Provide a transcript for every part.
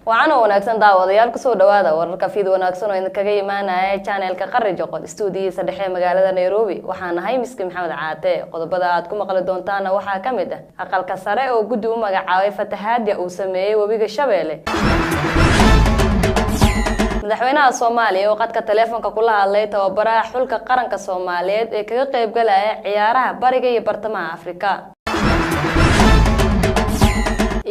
وعنا وناكسن daawadayaal ku soo dhawaada wararka fiid wanaagsan oo idinkaga imaanaya channelka Qarri Joqod studio saddexe magaalada Nairobi waxaan ahay Miski Maxamed Caate qodobada aad ku maqli doontaan waxa kamid ah aqalka sare oo guddi u magacaabay fatahaad uu sameeyay wabiga Shabeelle madaxweynaha Soomaaliya oo qadka telefoonka kula hadlay tababaraha xulka qaranka Soomaaliyeed ee kaga qayb galaya ciyaaraha bariga iyo bartamaha Afrika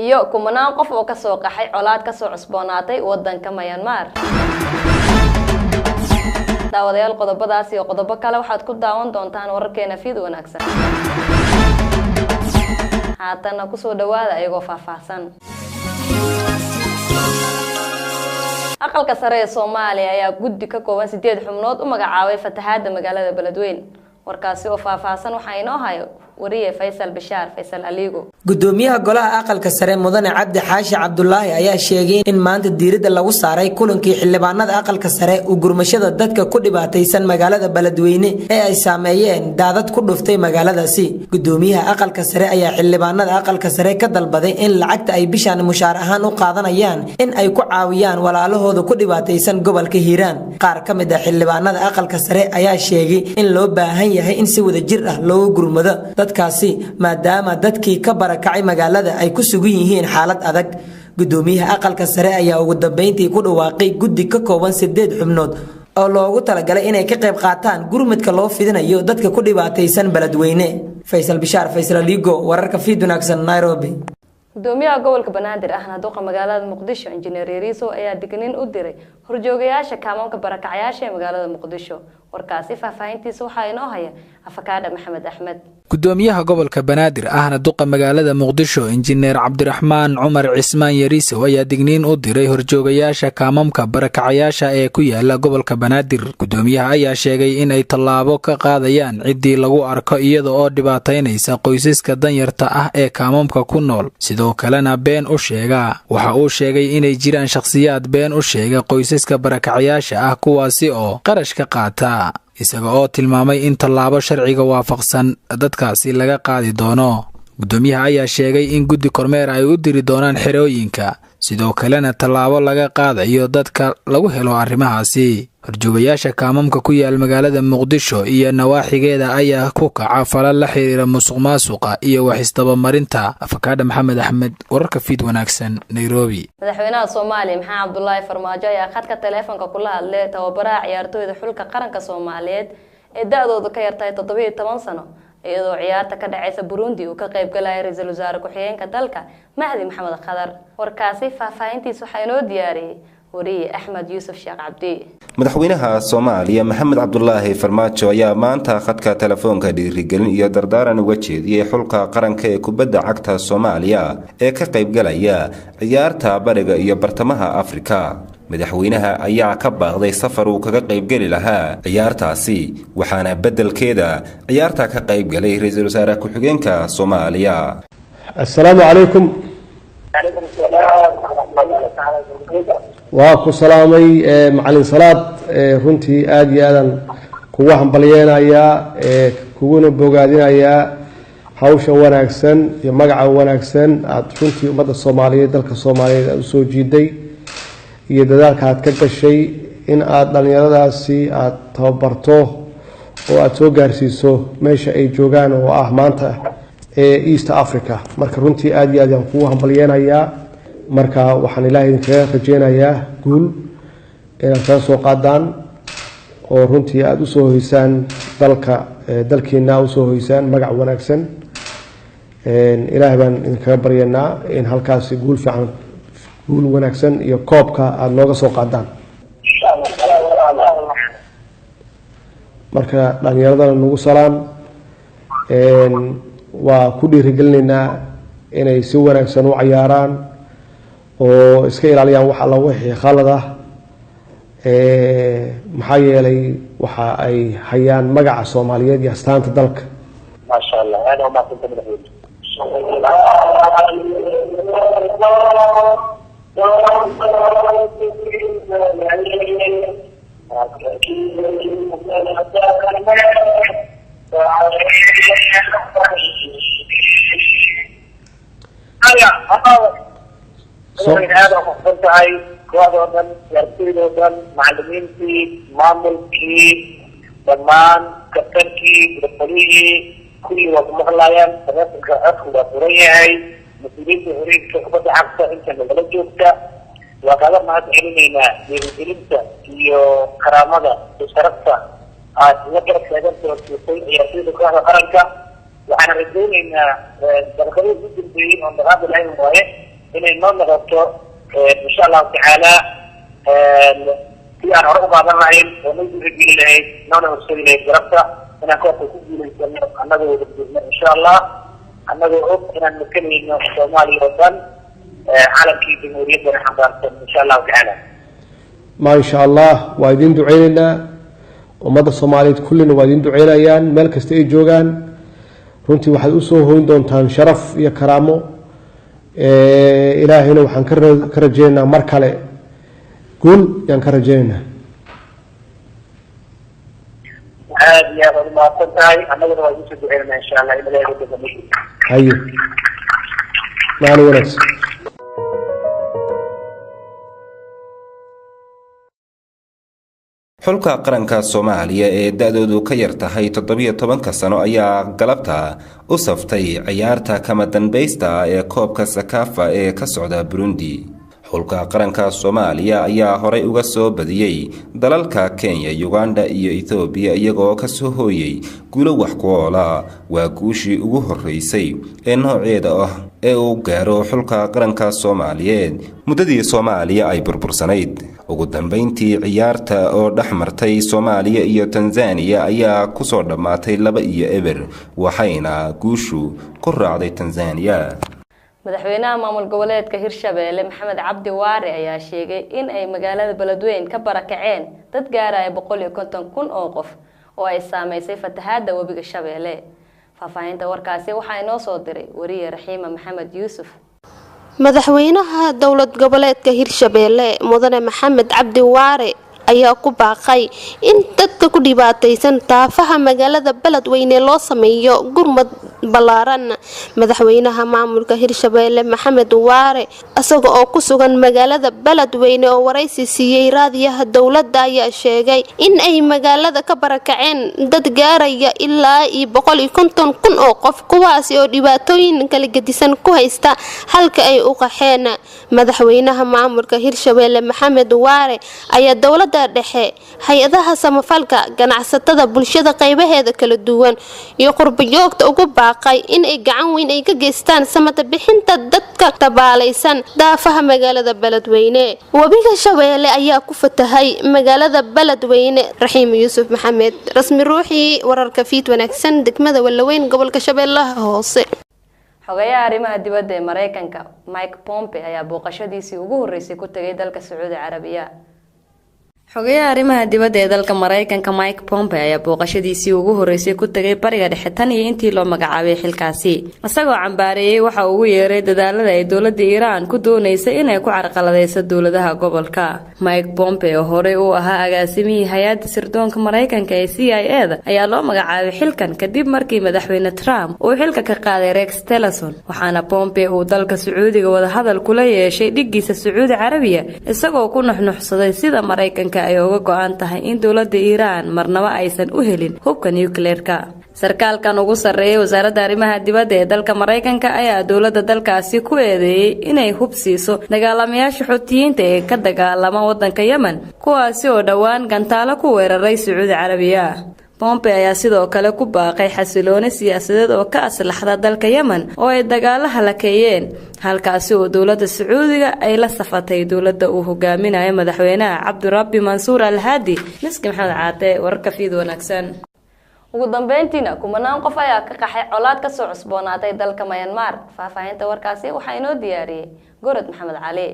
iyo kumanaan qof oo ka soo qaxay colaad ka soo cusboonaatay wadanka Myanmar daawadayaal qodobadaas iyo qodobo kale waxaad ku daawan doontaan wararkeena fiid wanaagsan haatan ku soo dhawaada ayagoo faahfaahsan aqalka sare ee Soomaaliya ayaa guddi ka kooban 8 xubnood u magacaabay fatahaada magaalada Beledweyne warkaasi oo faahfaahsan waxa inoo hayo wariye Faisal Bashar Faisal Aligo gudoomiyaha golaha aqalka sare mudane Cabdi Xaashi Cabdullaahi ayaa sheegay in maanta diirada lagu saaray kulankii xildhibaanada aqalka sare u gurmashada dadka ku dhibaataysan magaalada Beledweyne ee ay saameeyeen daadad ku dhuftay magaaladaasi gudoomiyaha aqalka sare ayaa xildhibaanada aqalka sare ka dalbaday in lacagta ay bishaan mushaar ahaan u qaadanayaan in ay ku caawiyaan walaalahooda ku dhibaataysan gobolka Hiiraan qaar ka mid ah xildhibaanada aqalka sare ayaa sheegay in loo baahan yahay in si wada jir ah loo gurmado dadkaasi maadaama dadkii ka barakacay magaalada ay ku sugan yihiin xaalad adag gudoomiyaha aqalka sare ayaa ugu dambeyntii ku dhawaaqay guddi ka kooban 8 xubnood oo loogu talagalay inay ka qayb qaataan gurmadka loo fidinayo dadka ku dhibaataysan Beledweyne Faisal Bashar Faisal Aligo wararka fiid wanaagsan Nairobi gudoomiyaha gobolka Banaadir ahna duqa magaalada Muqdisho injineer Yariso ayaa digniin u diray horjoogayaasha kaamoonka barakacayaasha magaalada Muqdisho warkaasi faahfaahintiisa waxa inoo haya afakaada Maxamed Axmed gudoomiyaha gobolka Banaadir ahna duqa magaalada Muqdisho injineer Cabdiraxmaan Cumar Cismaan Yariso ayaa digniin u diray horjoogayaasha kaamoonka barakacayaasha ee ku yaala gobolka Banaadir gudoomiyaha ayaa sheegay in ay tallaabo ka qaadayaan cidii lagu arko iyada oo dhibaataynaysa qoysaska danyarta ah ee kaamoonka ku nool sidoo kalena been u sheega waxa uu sheegay inay jiraan shakhsiyaad been u sheega qoysaska barakacayaasha ah kuwaasi oo qarash ka qaata isaga oo tilmaamay in tallaabo sharciga waafaqsan dadkaasi laga qaadi doono gudoomiyaha ayaa sheegay in guddi kormeer ay u diri doonaan xerooyinka sidoo kalena tallaabo laga qaadayo dadka lagu helo arrimahaasi horjoogayaasha kaamamka ku yaal magaalada Muqdisho iyo nawaaxigeeda ayaa ku kaca falal la xiriira musuqmaasuqa iyo wax isdabamarinta afakaada Maxamed Axmed wararka fiid wanaagsan Nairobi madaxweynaha Soomaaliya Maxamed Cabdullaahi Farmaajo ayaa khadka telefoonka kula hadlay tababaraha ciyaartooyda xulka qaranka Soomaaliyeed ee da'doodu ka yartahay 17 sano iyadoo ciyaarta ka dhacaysa Burundi uu ka qayb galay ra'iisul wasaare ku-xigeenka dalka Mahdi Maxamed Khadar warkaasi faahfaahintiisa waxa inoo diyaariyay wariye Axmed Yuusuf Sheekh Cabdi madaxweynaha Soomaaliya Maxamed Cabdullaahi Farmaajo ayaa maanta khadka telefoonka dhiirigelin iyo dardaaran uga jeediyay xulka qaranka ee kubadda cagta Soomaaliya ee ka qayb galaya ciyaarta bariga iyo bartamaha Afrika madaxweynaha ayaa ka baaqday safar uu kaga qayb gali lahaa ciyaartaasi waxaana bedelkeeda ciyaarta ka qayb galay ra'iisul wasaare ku-xigeenka Soomaaliya assalaamu calaykum waa ku salaamay macallin salaad runtii aad iyo aadan kugu hambalyeynaya kuguna bogaadinaya hawsha wanaagsan iyo magaca wanaagsan aad runtii ummadda Soomaaliyeed dalka Soomaaliyeed aad u soo jiiday iyo dadaalka aad ka gashay in aad dhalinyaradaasi aad tababarto oo aad soo gaarsiiso meesha ay joogaan oo ah maanta East Africa marka runtii aad iyo aad aan kugu hambalyeynaya marka waxaan ilaahay idinkaga rajeynayaa guul inaad ka soo qaadaan oo runtii aad u soo hoysaan dalkeena u soo hoysaan magac wanaagsan ilaahay baan idinkaga baryanaa in halkaasi guul fiican guul wanaagsan iyo koobka aad nooga soo qaadaan marka dhalinyarada nagu salaam waa ku dhiirigelinaynaa inay si wanaagsan u ciyaaraan oo iska ilaaliyaan wax alla wixii khalad ah maxaa yeelay waxa ay hayaan magaca Soomaaliyeed iyo astaanta dalka ma sha Allah ana ma kunta madaxweyne هذا مختلف هاي كوادر يرتيل معلمينتي ماملكي دمان كتركي بالطريقي كل وقت مغلايا تناسك أخذ طريقي مسؤولين تهريب كبد عكسة انت من بلجوكتا وقال ما تعلمينا لرجلتا يو كرامة تشرفتا نقرأ سيدان يرتيل كوادر قرنكا وأنا رجل إن درخلوا جدا بيين عند هذا العلم وهي إن النوم نغطو إن شاء الله تعالى في أنا أرغب هذا العلم ونجد رجل إليه نوم نغطو إليه جربتا أنا كنت أقول لك إن شاء الله أنه أب إن نكمل إنه الصومالي وطن عالم كي جمهورية حضارة إن شاء الله تعالى ما شاء الله وايدين دعينا ومدى الصومالي كلنا وايدين دعينا يان ملك استيجي جوغان runtii waxaad u soo hoyn doontaan sharaf iyo karaamo ilaahayna waxaan ka rajeynaynaa mar kale guul yaan ka rajeynaynaa aad iyo aad umahadsan tahay annaguna waa idiin soo duceynaa insha allah in ilaahay uga dambeeyo haye maalin wanaagsan xulka qaranka Soomaaliya ee da'doodu ka yar tahay 17 sano ayaa galabta u saftay ciyaarta kama danbeysta ee koobka Sakafa ee ka socda Burundi. xulka qaranka Soomaaliya ayaa horay uga soo badiyay dalalka Kenya, Uganda iyo Ethiopia iyagoo ka soo hooyay guulo wax ku ool ah. waa guushii ugu horeysay ee nooceeda ah ee uu gaaro xulka qaranka Soomaaliyeed muddadii Soomaaliya ay burbursanayd. ugu dambeyntii ciyaarta oo dhaxmartay Soomaaliya iyo Tanzania ayaa ku soo dhamaatay 2-0 waxayna guushu ku raacday Tanzania. madaxweynaha maamul goboleedka Hirshabeelle Maxamed Cabdi Waare ayaa sheegay in ay magaalada Beledweyne ka barakaceen dad gaaraya 150,000 oo qof oo ay saameysay fatahaada webiga Shabeelle. faafahinta warkaasi waxaa inoo soo diray wariye Raxiima Maxamed Yuusuf. madaxweynaha dowlad goboleedka Hirshabeelle Mudane Maxamed Cabdi Waare ayaa ku baaqay in dadka ku dhibaataysan taafaha magaalada Beledweyne loo sameeyo gurmad balaaran. madaxweynaha maamulka Hirshabeelle Maxamed Waare asaga oo ku sugan magaalada Beledweyne oo waraysi siiyay raadiyaha dowladda ayaa sheegay in ay magaalada ka barakaceen dad gaaraya ilaa 150,000 oo qof kuwaas oo dhibaatooyin kala gedisan ku haysta halka ay u qaxeen. madaxweynaha maamulka Hirshabeelle Maxamed Waare ayaa dowladda dhexe hay'adaha samafalka ganacsatada bulshada qaybaheeda kala duwan iyo qurbiyoogta ugu baaqay in ay gacan weyn ay ka geystaan samata bixinta dadka tabaalaysan daafaha magaalada Beledweyne. wabiga Shabeelle ayaa ku fatahay magaalada Beledweyne. Raxiim Yuusuf Maxamed, rasmi ruuxi wararka fiid wanaagsan degmada Walaweyn gobolka Shabeellaha hoose. xogayaha arrimaha dibadda ee Mareykanka Mike Pompeo ayaa booqashadiisii ugu horeysay ku tagay dalka Sacuudi Carabiya. xogayaha arrimaha dibadda ee dalka Mareykanka Mike Pompeo ayaa booqashadiisii ugu horeysay ku tagay bariga dhexe tan iyo intii loo magacaabay xilkaasi isagoo cambaareeyay waxa uu ugu yeeray dadaalada ay dowladda Iran ku doonaysay inay ku carqaladeyso dowladaha gobolka. Mike Pompeo horey uu ahaa agaasimihii hay'adda sirdoonka Mareykanka ee CIA ayaa loo magacaabay xilkan kadib markii madaxweyne Trump uu xilka ka qaaday Rex Tillerson. waxaana Pompeo uu dalka Sacuudiga wada hadal kula yeeshay dhigiisa Sacuudi Carabiya isagoo ku nuxnuxsaday sida Mareykanka ay uga go'an tahay in dowladda Iran marnaba aysan u helin hubka nuclear-ka. sarkaalkan ugu sareeyay wasaaradda arrimaha dibadda ee dalka Mareykanka ayaa dowladda dalkaasi ku eedeeyay inay hub siiso dagaalamayaasha Xuutiyiinta ee ka dagaalama wadanka Yemen kuwaasi oo dhawaan gantaalo ku weeraray Sacuudi Carabiya. Pompeo ayaa sidoo kale ku baaqay xasilooni siyaasadeed oo ka aslaxda dalka Yemen oo ay dagaalo halakeeyeen halkaasi oo dowladda Sacuudiga ay la safatay dowladda uu hogaaminayo madaxweynaha Cabdirabbi Mansuur Al-Hadi. Miski Maxamed Caate, wararka fiid wanaagsan. ugu dambeyntiina kumanaan qof ayaa ka qaxay colaad ka soo cusboonaatay dalka Myanmar. faafahinta warkaasi waxaa inoo diyaariyay Gorod Maxamed Cali.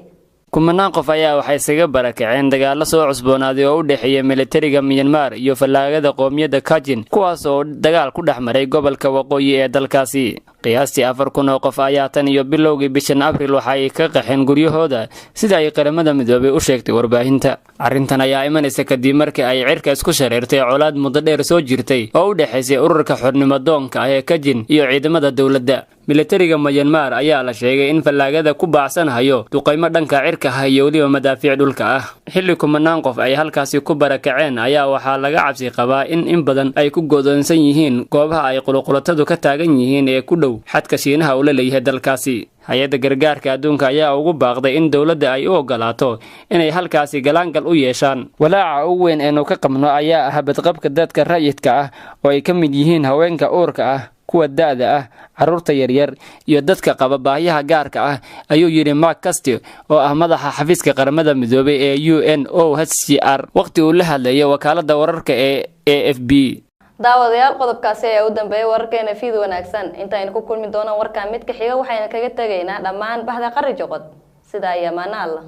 kumanaan qof ayaa waxay isaga barakaceen dagaalo soo cusboonaaday oo u dhexeeya militariga Myanmar iyo fallaagada qoomiyadda Kachin kuwaas oo dagaal ku dhexmaray gobolka waqooyi ee dalkaasi. qiyaastii 4,000 oo qof ayaa tan iyo bilowgii bishan Abriil waxay ka qaxeen guryahooda sida ay qaramada midoobay u sheegtay warbaahinta. arrintan ayaa imanaysa kadib markii ay cirka isku shareertay colaad muddo dheer soo jirtay oo u dhaxaysay ururka xornimo doonka ee Kachin iyo ciidamada dawladda. militariga Myanmar ayaa la sheegay in fallaagada ku baacsanayo duqeymo dhanka cirka ah iyo waliba madaafiic dhulka ah. xilli kumanaan qof ay halkaasi ku barakaceen ayaa waxaa laga cabsi qabaa in badan ay ku go'doonsan yihiin goobaha ay qulqulatadu ka taagan yihiin ee ku dhow xadka Shiinaha uu leeyahay dalkaasi. hay'adda gargaarka adduunka ayaa ugu baaqday in dawladda ay u ogolaato inay halkaasi galaangal u yeeshaan. walaaca ugu weyn ee ka qabno ayaa ah badqabka dadka rayidka ah oo ay ka mid yihiin haweenka uurka ah, kuwa da'da ah, carruurta yaryar iyo dadka qaba baahiyaha gaarka ah, ayuu yiri Mark Casti oo ah madaxa xafiiska qaramada midoobay ee UNOHCR waqti uu la hadlayay wakaaladda wararka ee AFP. daawadayaal qodobkaasi ayaa u dambeeyay wararkeena fiid wanaagsan. intaaynu ku kulmi doonaan warka mid ka xiga waxayna kaga tagaynaa dhammaan bahda Qari Joqod sida ay amaana Allah.